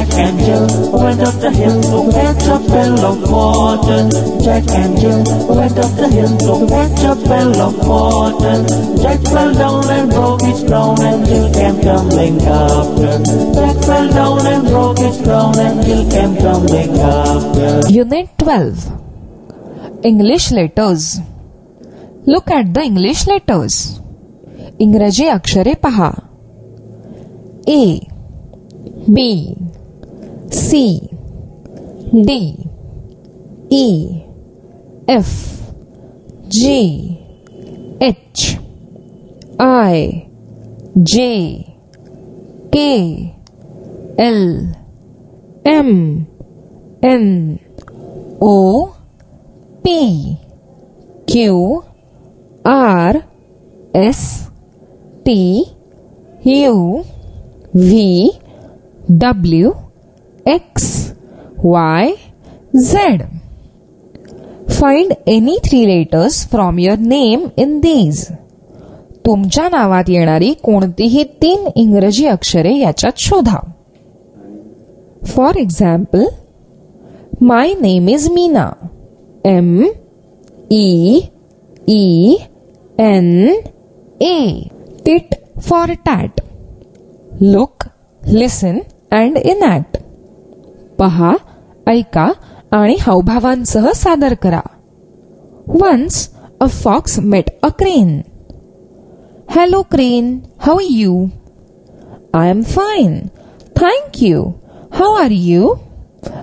Jack and Jill went up the hill to fetch a pail of water. Jack and Jill went up the hill to fetch a pail of water. Jack fell down and broke his crown and Jill came tumbling after. Jack fell down and broke his crown and Jill came tumbling after. Unit 12. English letters. Look at the English letters. इंग्रजी अक्षरे पहा. A, B, C, D, E, F, G, H, I, J, K, L, M, N, O, P, Q, R, S, T, U, V, W, X, Y, Z. Find any 3 letters from your name in these. तुमच्या नावात येणारी कोणतीही 3 इंग्रजी अक्षरे याच्यात शोधा. For example, my name is Meena. M-E-E-N-A. Tit for tat. Look, listen and enact. पहा, ऐका आणि हावभावांसह सादर करा. Once a fox met a crane. Hello crane, how are you? I am fine, thank you. How are you?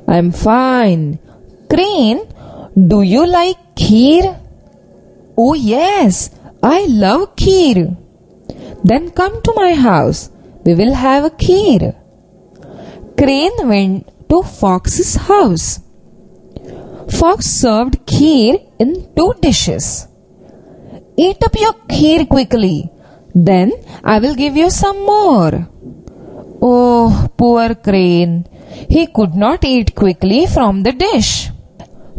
I am fine. Crane, do you like kheer? Oh yes, I love kheer. Then come to my house. We will have a kheer. Crane went to Fox's house. Fox served kheer in 2 dishes. Eat up your kheer quickly. Then I will give you some more. Oh, poor Crane. He could not eat quickly from the dish.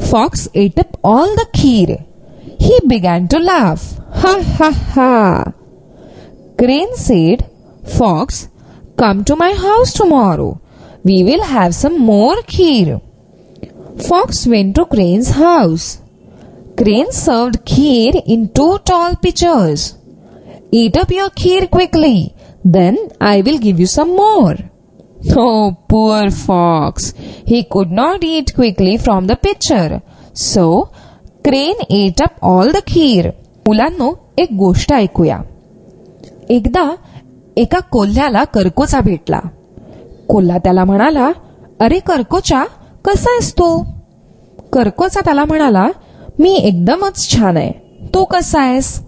Fox ate up all the kheer. He began to laugh. Ha ha ha. Crane said, Fox, come to my house tomorrow. We will have some more kheer. Fox went to Crane's house. Crane served kheer in 2 tall pitchers. Eat up your kheer quickly. Then I will give you some more. Oh, poor Fox. He could not eat quickly from the pitcher. So, Crane ate up all the kheer. मुलांनो, एक गोष्ट ऐकूया. एकदा एका कोल्ह्याला करकोचा भेटला. कोल्हा त्याला म्हणाला, अरे करकोचा, कसा आहेस तू? करकोचा त्याला म्हणाला, मी एकदमच छान आहे. तू कसा आहेस?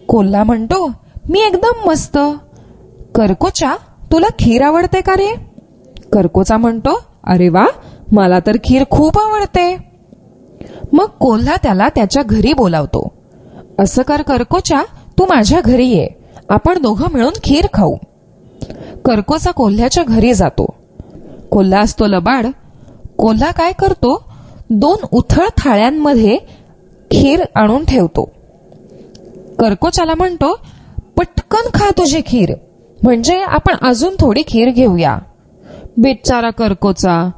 कोल्हा म्हणतो, मी एकदम मस्त. करकोचा, तुला खीर आवडते का रे? करकोचा म्हणतो, अरे वा, मला तर खीर खूप आवडते. मग कोल्हा त्याला त्याच्या घरी बोलावतो. असं कर करकोचा, तू माझ्या घरी ये, आपण दोघं मिळून खीर खाऊ. करकोचा कोल्ह्याच्या घरी जातो. कोल्हा असतो लबाड. कोल्हा काय करतो, 2 उथळ थाळ्यांमध्ये खीर आणून ठेवतो. करकोचाला म्हणतो, पटकन खा तुझी खीर, म्हणजे आपण अजून थोडी खीर घेऊया. बिचारा करकोचा,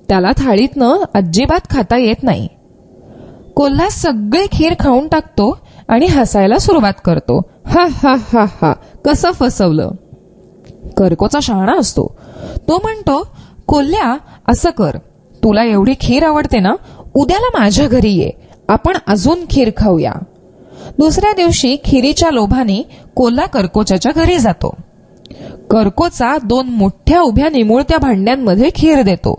त्याला थाळीतनं अजिबात खाता येत नाही. कोल्हा सगळी खीर खाऊन टाकतो आणि हसायला सुरुवात करतो. हा हा हा हा, कसं फसवलं. करकोचा शहाणा असतो. तो म्हणतो, कोल्ह्या, असं कर, तुला एवढी खीर आवडते ना, उद्याला माझ्या घरी ये, आपण अजून खीर खाऊया. दुसऱ्या दिवशी खिरीच्या लोभाने कोल्हा करकोचाच्या घरी जातो. करकोचा 2 मोठ्या उभ्या निमुळत्या भांड्यांमध्ये खीर देतो.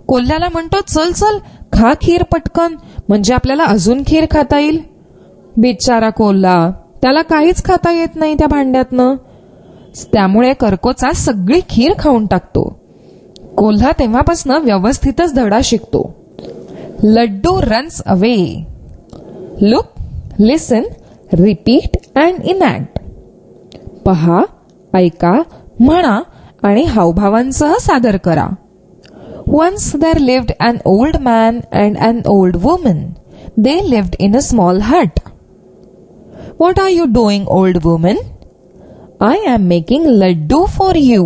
कोल्ह्याला म्हणतो, चल चल, खा खीर पटकन, म्हणजे आपल्याला अजून खीर खाता येईल. बिचारा कोल्हा, त्याला काहीच खाता येत नाही त्या भांड्यातनं. त्यामुळे करकोचा सगळी खीर खाऊन टाकतो. कोल्हा तेव्हापासून व्यवस्थितच धडा शिकतो. Laddu runs away. Look, listen, repeat and enact. पहा, ऐका, म्हणा आणि हावभावांसह सादर करा. Once there lived an old man and an old woman. They lived in a small hut. What are you doing, old woman? I am making laddu for you.